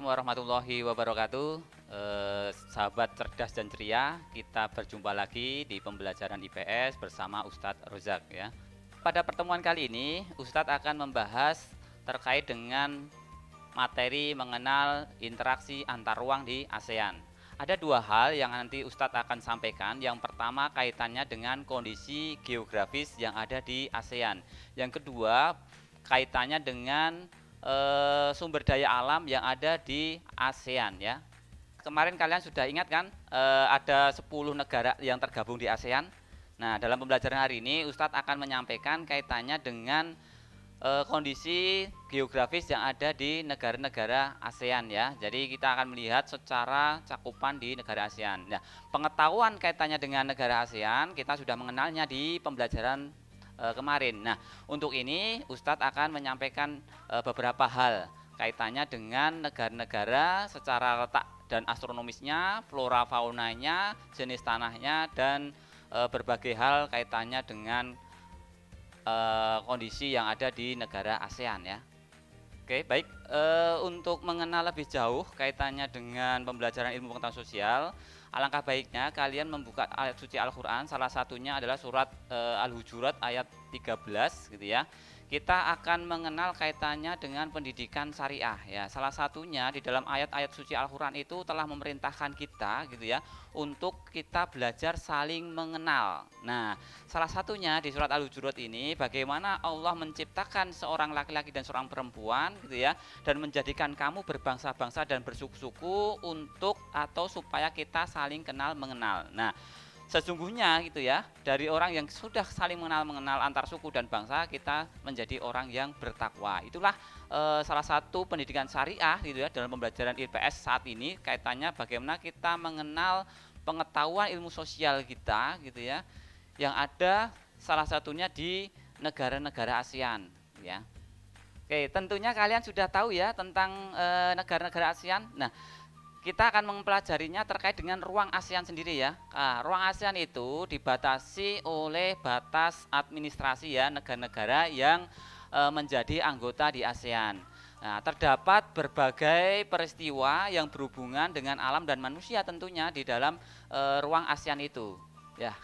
warahmatullahi wabarakatuh. Sahabat cerdas dan ceria, kita berjumpa lagi di pembelajaran IPS bersama Ustadz Rozak ya. Pada pertemuan kali ini, Ustadz akan membahas terkait dengan materi mengenal interaksi antar ruang di ASEAN. Ada dua hal yang nanti Ustadz akan sampaikan. Yang pertama kaitannya dengan kondisi geografis yang ada di ASEAN. Yang kedua kaitannya dengan sumber daya alam yang ada di ASEAN ya. Kemarin kalian sudah ingat kan ada 10 negara yang tergabung di ASEAN. Nah, dalam pembelajaran hari ini Ustadz akan menyampaikan kaitannya dengan kondisi geografis yang ada di negara-negara ASEAN ya. Jadi kita akan melihat secara cakupan di negara ASEAN. Nah, pengetahuan kaitannya dengan negara ASEAN kita sudah mengenalnya di pembelajaran kemarin. Nah, untuk ini Ustadz akan menyampaikan beberapa hal kaitannya dengan negara-negara secara letak dan astronomisnya, flora faunanya, jenis tanahnya, dan berbagai hal kaitannya dengan kondisi yang ada di negara ASEAN ya. Oke, baik. Untuk mengenal lebih jauh kaitannya dengan pembelajaran ilmu pengetahuan sosial, alangkah baiknya kalian membuka ayat suci Al-Quran. Salah satunya adalah surat Al-Hujurat ayat 13 gitu ya. Kita akan mengenal kaitannya dengan pendidikan syariah ya. Salah satunya di dalam ayat-ayat suci Al-Quran itu telah memerintahkan kita gitu ya untuk kita belajar saling mengenal. Nah, salah satunya di surat Al-Hujurat ini bagaimana Allah menciptakan seorang laki-laki dan seorang perempuan gitu ya, dan menjadikan kamu berbangsa-bangsa dan bersuku-suku untuk atau supaya kita saling kenal mengenal. Nah, sesungguhnya gitu ya, dari orang yang sudah saling mengenal antar suku dan bangsa, kita menjadi orang yang bertakwa. Itulah salah satu pendidikan syariah gitu ya dalam pembelajaran IPS saat ini, kaitannya bagaimana kita mengenal pengetahuan ilmu sosial kita gitu ya, yang ada salah satunya di negara-negara ASEAN ya. Oke, tentunya kalian sudah tahu ya tentang negara-negara ASEAN. Nah, kita akan mempelajarinya terkait dengan ruang ASEAN sendiri ya. Nah, ruang ASEAN itu dibatasi oleh batas administrasi ya negara-negara yang menjadi anggota di ASEAN. Nah, terdapat berbagai peristiwa yang berhubungan dengan alam dan manusia tentunya di dalam ruang ASEAN itu. Ya,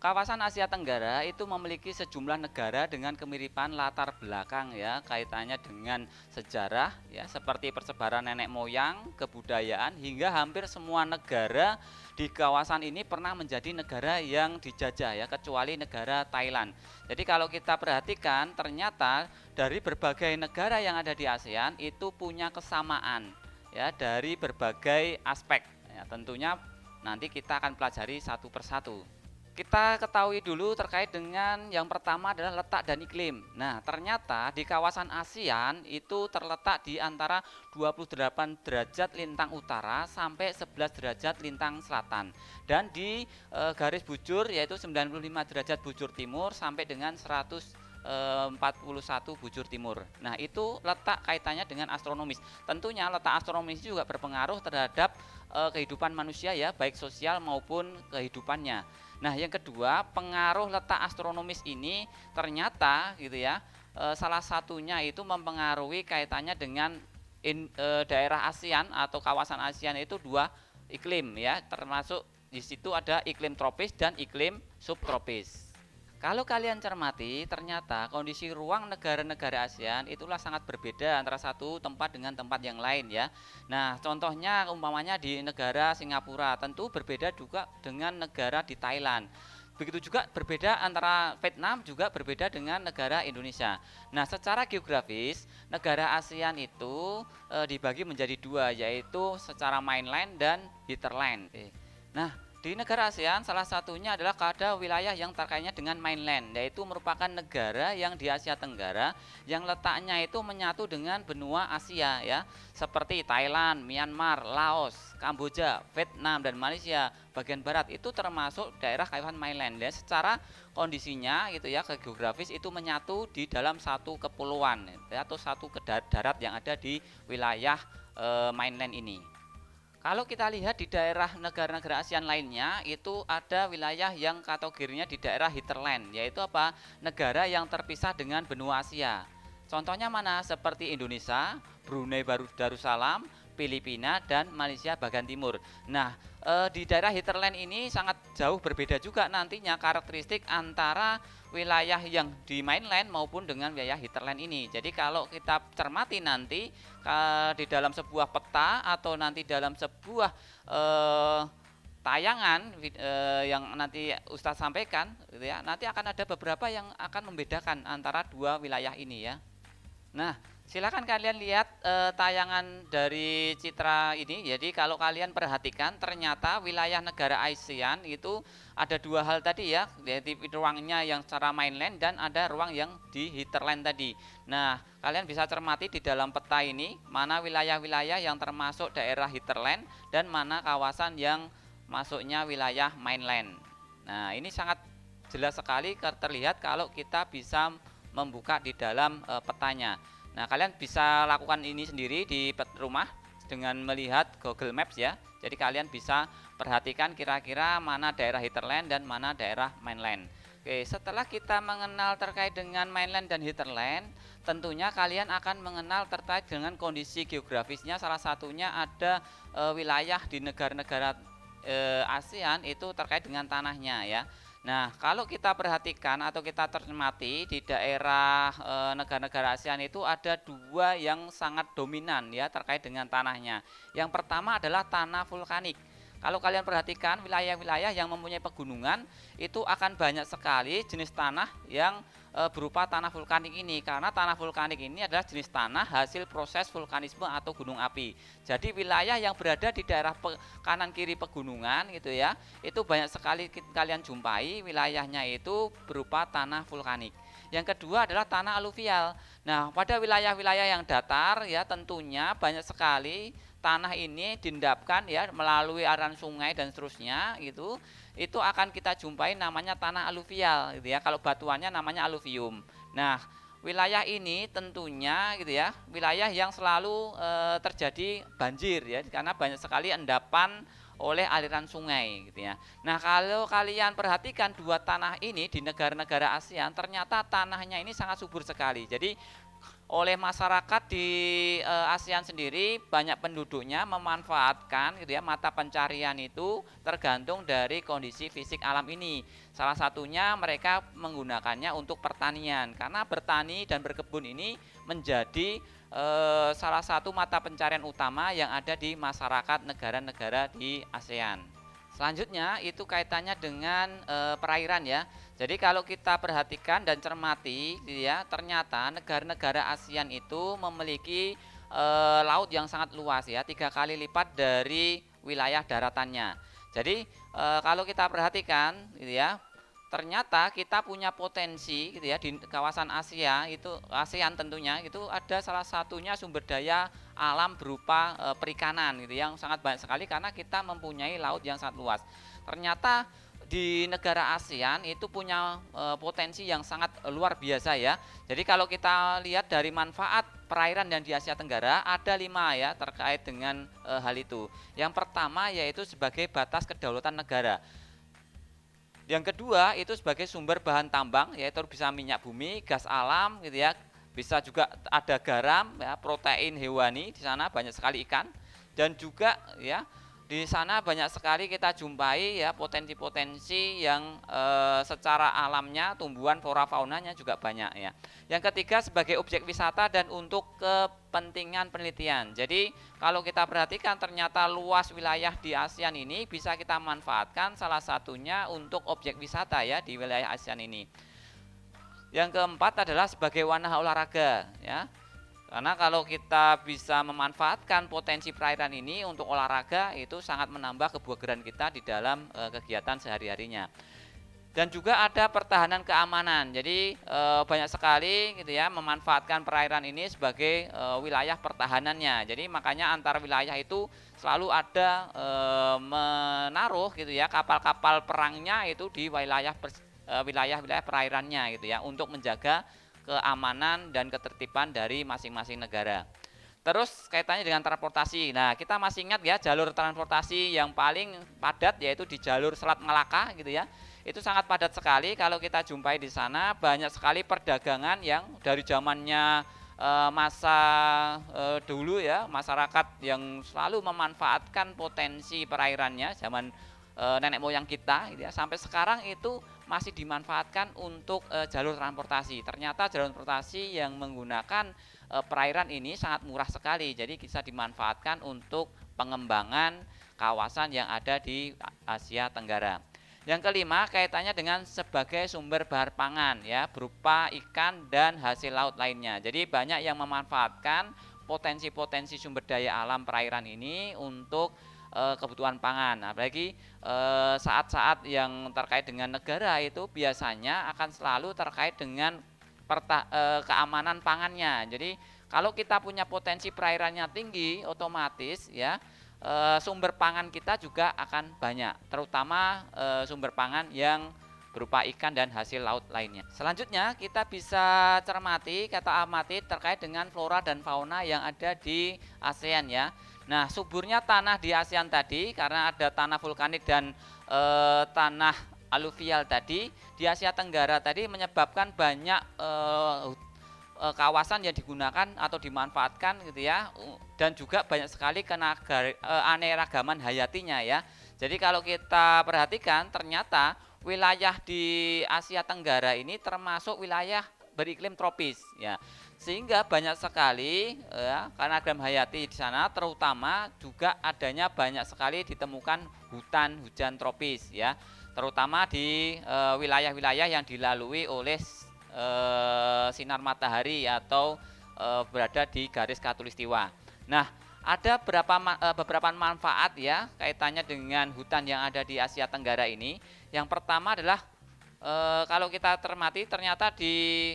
kawasan Asia Tenggara itu memiliki sejumlah negara dengan kemiripan latar belakang ya, kaitannya dengan sejarah ya, seperti persebaran nenek moyang, kebudayaan, hingga hampir semua negara di kawasan ini pernah menjadi negara yang dijajah ya, kecuali negara Thailand. Jadi kalau kita perhatikan ternyata dari berbagai negara yang ada di ASEAN itu punya kesamaan ya dari berbagai aspek. Ya, tentunya nanti kita akan pelajari satu persatu. Kita ketahui dulu terkait dengan yang pertama adalah letak dan iklim. Nah, ternyata di kawasan ASEAN itu terletak di antara 28 derajat lintang utara sampai 11 derajat lintang selatan. Dan di garis bujur yaitu 95 derajat bujur timur sampai dengan 141 bujur timur. Nah, itu letak kaitannya dengan astronomis. Tentunya letak astronomis juga berpengaruh terhadap kehidupan manusia ya, baik sosial maupun kehidupannya. Nah, yang kedua, pengaruh letak astronomis ini ternyata gitu ya, salah satunya itu mempengaruhi kaitannya dengan daerah ASEAN atau kawasan ASEAN itu dua iklim ya, termasuk di situ ada iklim tropis dan iklim subtropis. Kalau kalian cermati, ternyata kondisi ruang negara-negara ASEAN itulah sangat berbeda antara satu tempat dengan tempat yang lain ya. Nah, contohnya umpamanya di negara Singapura, tentu berbeda juga dengan negara di Thailand. Begitu juga berbeda antara Vietnam juga berbeda dengan negara Indonesia. Nah, secara geografis, negara ASEAN itu dibagi menjadi dua, yaitu secara mainland dan hinterland. Nah, di negara ASEAN salah satunya adalah ada wilayah yang terkaitnya dengan mainland, yaitu merupakan negara yang di Asia Tenggara yang letaknya itu menyatu dengan benua Asia ya, seperti Thailand, Myanmar, Laos, Kamboja, Vietnam dan Malaysia bagian barat itu termasuk daerah kawasan mainland ya, secara kondisinya gitu ya, ke geografis itu menyatu di dalam satu kepulauan ya, atau satu darat yang ada di wilayah mainland ini. Kalau kita lihat di daerah negara-negara ASEAN lainnya itu ada wilayah yang kategorinya di daerah hinterland, yaitu apa? Negara yang terpisah dengan benua Asia. Contohnya mana? Seperti Indonesia, Brunei Darussalam, Filipina, dan Malaysia bagian timur. Nah, di daerah hinterland ini sangat jauh berbeda juga nantinya karakteristik antara wilayah yang di mainland maupun dengan wilayah hinterland ini. Jadi kalau kita cermati nanti di dalam sebuah peta atau nanti dalam sebuah tayangan yang nanti Ustadz sampaikan gitu ya, nanti akan ada beberapa yang akan membedakan antara dua wilayah ini ya. Nah, silakan kalian lihat tayangan dari citra ini. Jadi kalau kalian perhatikan ternyata wilayah negara ASEAN itu ada dua hal tadi ya, jadi ruangnya yang secara mainland dan ada ruang yang di hinterland tadi. Nah, kalian bisa cermati di dalam peta ini mana wilayah-wilayah yang termasuk daerah hinterland dan mana kawasan yang masuknya wilayah mainland. Nah, ini sangat jelas sekali terlihat kalau kita bisa membuka di dalam petanya. Nah, kalian bisa lakukan ini sendiri di rumah dengan melihat Google Maps ya. Jadi kalian bisa perhatikan kira-kira mana daerah hinterland dan mana daerah mainland. Oke, setelah kita mengenal terkait dengan mainland dan hinterland, tentunya kalian akan mengenal terkait dengan kondisi geografisnya. Salah satunya ada wilayah di negara-negara ASEAN itu terkait dengan tanahnya ya. Nah, kalau kita perhatikan atau kita cermati di daerah negara-negara ASEAN itu ada dua yang sangat dominan ya terkait dengan tanahnya. Yang pertama adalah tanah vulkanik. Kalau kalian perhatikan wilayah-wilayah yang mempunyai pegunungan itu akan banyak sekali jenis tanah yang berupa tanah vulkanik ini, karena tanah vulkanik ini adalah jenis tanah hasil proses vulkanisme atau gunung api. Jadi wilayah yang berada di daerah kanan kiri pegunungan gitu ya, itu banyak sekali kalian jumpai wilayahnya itu berupa tanah vulkanik. Yang kedua adalah tanah aluvial. Nah, pada wilayah-wilayah yang datar ya tentunya banyak sekali tanah ini diendapkan ya melalui aliran sungai dan seterusnya gitu. Itu akan kita jumpai namanya tanah aluvial gitu ya. Kalau batuannya namanya aluvium. Nah, wilayah ini tentunya gitu ya, wilayah yang selalu terjadi banjir ya karena banyak sekali endapan oleh aliran sungai gitu ya. Nah, kalau kalian perhatikan dua tanah ini di negara-negara ASEAN ternyata tanahnya ini sangat subur sekali. Jadi oleh masyarakat di ASEAN sendiri banyak penduduknya memanfaatkan gitu ya mata pencarian itu tergantung dari kondisi fisik alam ini. Salah satunya mereka menggunakannya untuk pertanian karena bertani dan berkebun ini menjadi salah satu mata pencarian utama yang ada di masyarakat negara-negara di ASEAN. Selanjutnya itu kaitannya dengan perairan ya. Jadi kalau kita perhatikan dan cermati ya, ternyata negara-negara ASEAN itu memiliki laut yang sangat luas ya, 3 kali lipat dari wilayah daratannya. Jadi kalau kita perhatikan gitu ya, ternyata kita punya potensi gitu ya di kawasan Asia itu ASEAN tentunya itu ada salah satunya sumber daya alam berupa perikanan gitu yang sangat banyak sekali karena kita mempunyai laut yang sangat luas. Ternyata di negara ASEAN itu punya potensi yang sangat luar biasa ya. Jadi kalau kita lihat dari manfaat perairan yang di Asia Tenggara ada 5 ya terkait dengan hal itu. Yang pertama yaitu sebagai batas kedaulatan negara. Yang kedua itu sebagai sumber bahan tambang yaitu bisa minyak bumi, gas alam gitu ya. Bisa juga ada garam ya, protein hewani di sana banyak sekali ikan dan juga ya di sana banyak sekali kita jumpai ya potensi-potensi yang secara alamnya tumbuhan flora faunanya juga banyak ya. Yang ketiga sebagai objek wisata dan untuk kepentingan penelitian. Jadi kalau kita perhatikan ternyata luas wilayah di ASEAN ini bisa kita manfaatkan salah satunya untuk objek wisata ya di wilayah ASEAN ini. Yang keempat adalah sebagai wahana olahraga ya. Karena kalau kita bisa memanfaatkan potensi perairan ini untuk olahraga itu sangat menambah kebugaran kita di dalam kegiatan sehari-harinya. Dan juga ada pertahanan keamanan. Jadi banyak sekali gitu ya memanfaatkan perairan ini sebagai wilayah pertahanannya. Jadi makanya antar wilayah itu selalu ada menaruh gitu ya kapal-kapal perangnya itu di wilayah-wilayah perairannya gitu ya untuk menjaga keamanan dan ketertiban dari masing-masing negara. Terus kaitannya dengan transportasi. Nah, kita masih ingat ya jalur transportasi yang paling padat yaitu di jalur Selat Malaka gitu ya. Itu sangat padat sekali kalau kita jumpai di sana banyak sekali perdagangan yang dari zamannya masa dulu ya, masyarakat yang selalu memanfaatkan potensi perairannya zaman nenek moyang kita gitu ya, sampai sekarang itu masih dimanfaatkan untuk jalur transportasi. Ternyata jalur transportasi yang menggunakan perairan ini sangat murah sekali, jadi bisa dimanfaatkan untuk pengembangan kawasan yang ada di Asia Tenggara. Yang kelima, kaitannya dengan sebagai sumber bahan pangan ya, berupa ikan dan hasil laut lainnya. Jadi banyak yang memanfaatkan potensi-potensi sumber daya alam perairan ini untuk kebutuhan pangan. Apalagi saat-saat yang terkait dengan negara itu biasanya akan selalu terkait dengan keamanan pangannya. Jadi kalau kita punya potensi perairannya tinggi, otomatis ya sumber pangan kita juga akan banyak, terutama sumber pangan yang berupa ikan dan hasil laut lainnya. Selanjutnya kita bisa cermati, kata amati terkait dengan flora dan fauna yang ada di ASEAN ya. Nah, suburnya tanah di ASEAN tadi karena ada tanah vulkanik dan tanah aluvial tadi di Asia Tenggara tadi menyebabkan banyak kawasan yang digunakan atau dimanfaatkan gitu ya, dan juga banyak sekali keanekaragaman hayatinya ya. Jadi kalau kita perhatikan ternyata wilayah di Asia Tenggara ini termasuk wilayah beriklim tropis ya, sehingga banyak sekali ya keanekaragaman hayati di sana, terutama juga adanya banyak sekali ditemukan hutan hujan tropis ya, terutama di wilayah-wilayah yang dilalui oleh sinar matahari atau berada di garis khatulistiwa. Nah, ada beberapa manfaat ya kaitannya dengan hutan yang ada di Asia Tenggara ini. Yang pertama adalah kalau kita cermati ternyata di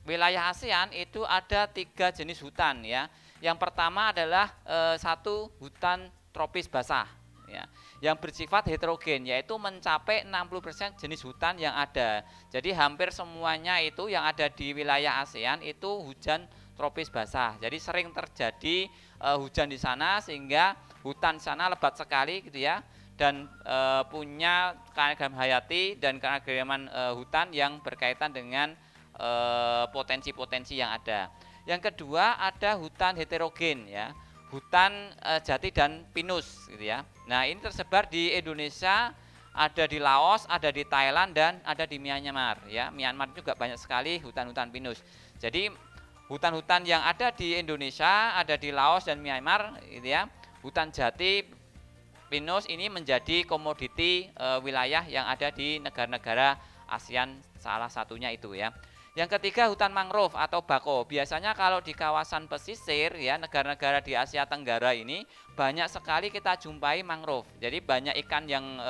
wilayah ASEAN itu ada 3 jenis hutan ya. Yang pertama adalah satu hutan tropis basah ya, yang bersifat heterogen, yaitu mencapai 60% jenis hutan yang ada. Jadi hampir semuanya itu yang ada di wilayah ASEAN itu hujan tropis basah. Jadi sering terjadi hujan di sana sehingga hutan di sana lebat sekali gitu ya, dan punya keanekaragaman hayati dan keanekaragaman hutan yang berkaitan dengan potensi-potensi yang ada. Yang kedua ada hutan heterogen ya, hutan jati dan pinus gitu ya. Nah, ini tersebar di Indonesia, ada di Laos, ada di Thailand dan ada di Myanmar ya. Myanmar juga banyak sekali hutan-hutan pinus. Jadi hutan-hutan yang ada di Indonesia, ada di Laos dan Myanmar gitu ya. Hutan jati pinus ini menjadi komoditi wilayah yang ada di negara-negara ASEAN, salah satunya itu ya. Yang ketiga hutan mangrove atau bako. Biasanya kalau di kawasan pesisir ya, negara-negara di Asia Tenggara ini banyak sekali kita jumpai mangrove. Jadi banyak ikan yang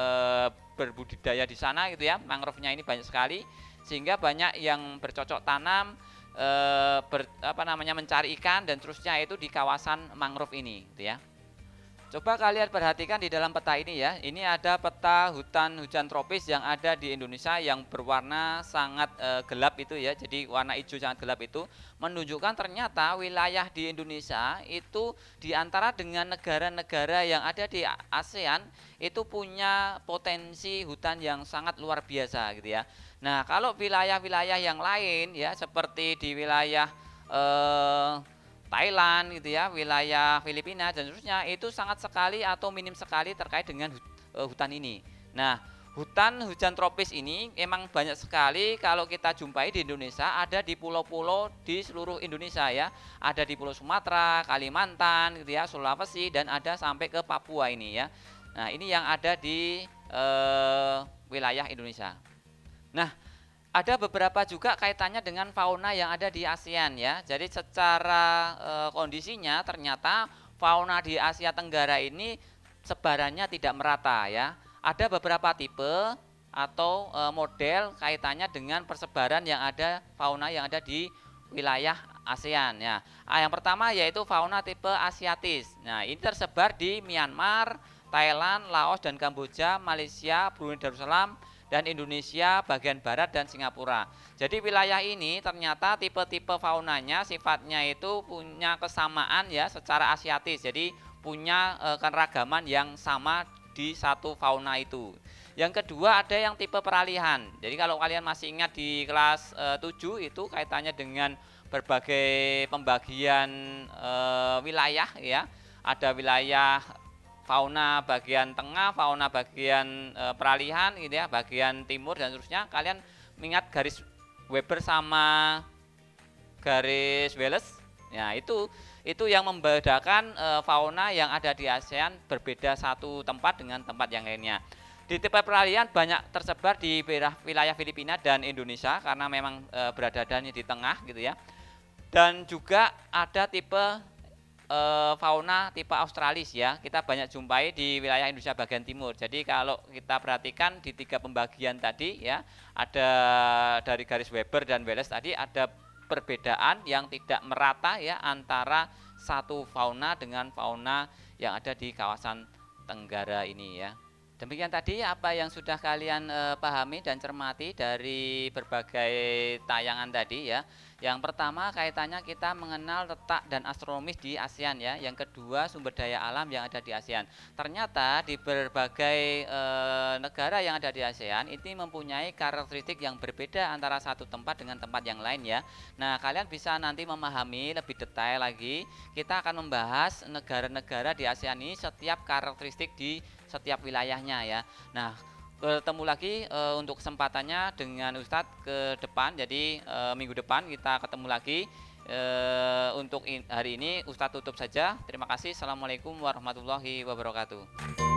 berbudidaya di sana gitu ya. Mangrove-nya ini banyak sekali sehingga banyak yang bercocok tanam mencari ikan dan terusnya itu di kawasan mangrove ini gitu ya. Coba kalian perhatikan di dalam peta ini ya. Ini ada peta hutan hujan tropis yang ada di Indonesia yang berwarna sangat gelap itu ya. Jadi warna hijau sangat gelap itu menunjukkan ternyata wilayah di Indonesia itu diantara dengan negara-negara yang ada di ASEAN itu punya potensi hutan yang sangat luar biasa gitu ya. Nah, kalau wilayah-wilayah yang lain ya seperti di wilayah Thailand gitu ya, wilayah Filipina dan seterusnya itu sangat sekali atau minim sekali terkait dengan hutan ini. Nah, hutan hujan tropis ini memang banyak sekali kalau kita jumpai di Indonesia, ada di pulau-pulau di seluruh Indonesia ya. Ada di Pulau Sumatera, Kalimantan gitu ya, Sulawesi dan ada sampai ke Papua ini ya. Nah, ini yang ada di wilayah Indonesia. Nah, ada beberapa juga kaitannya dengan fauna yang ada di ASEAN ya. Jadi secara kondisinya ternyata fauna di Asia Tenggara ini sebarannya tidak merata ya. Ada beberapa tipe atau model kaitannya dengan persebaran yang ada fauna yang ada di wilayah ASEAN ya. Yang pertama yaitu fauna tipe asiatis. Nah, ini tersebar di Myanmar, Thailand, Laos dan Kamboja, Malaysia, Brunei Darussalam dan Indonesia bagian barat dan Singapura. Jadi wilayah ini ternyata tipe-tipe faunanya sifatnya itu punya kesamaan ya secara asiatis. Jadi punya keragaman yang sama di satu fauna itu. Yang kedua ada yang tipe peralihan. Jadi kalau kalian masih ingat di kelas 7 itu kaitannya dengan berbagai pembagian wilayah ya. Ada wilayah fauna bagian tengah, fauna bagian peralihan gitu ya, bagian timur dan seterusnya. Kalian mengingat garis Weber sama garis Wallace. Ya, itu yang membedakan fauna yang ada di ASEAN berbeda satu tempat dengan tempat yang lainnya. Di tipe peralihan banyak tersebar di wilayah Filipina dan Indonesia karena memang beradanya di tengah gitu ya. Dan juga ada tipe fauna tipe Australis ya. Kita banyak jumpai di wilayah Indonesia bagian timur. Jadi kalau kita perhatikan di 3 pembagian tadi ya, ada dari garis Weber dan Wallace tadi ada perbedaan yang tidak merata ya antara satu fauna dengan fauna yang ada di kawasan Tenggara ini ya. Demikian tadi apa yang sudah kalian pahami dan cermati dari berbagai tayangan tadi ya. Yang pertama kaitannya kita mengenal letak dan astronomis di ASEAN ya. Yang kedua sumber daya alam yang ada di ASEAN. Ternyata di berbagai negara yang ada di ASEAN ini mempunyai karakteristik yang berbeda antara satu tempat dengan tempat yang lain ya. Nah, kalian bisa nanti memahami lebih detail lagi. Kita akan membahas negara-negara di ASEAN ini setiap karakteristik di setiap wilayahnya ya. Nah, ketemu lagi untuk kesempatannya dengan Ustadz ke depan. Jadi minggu depan kita ketemu lagi. Untuk hari ini Ustadz tutup saja. Terima kasih. Assalamualaikum warahmatullahi wabarakatuh.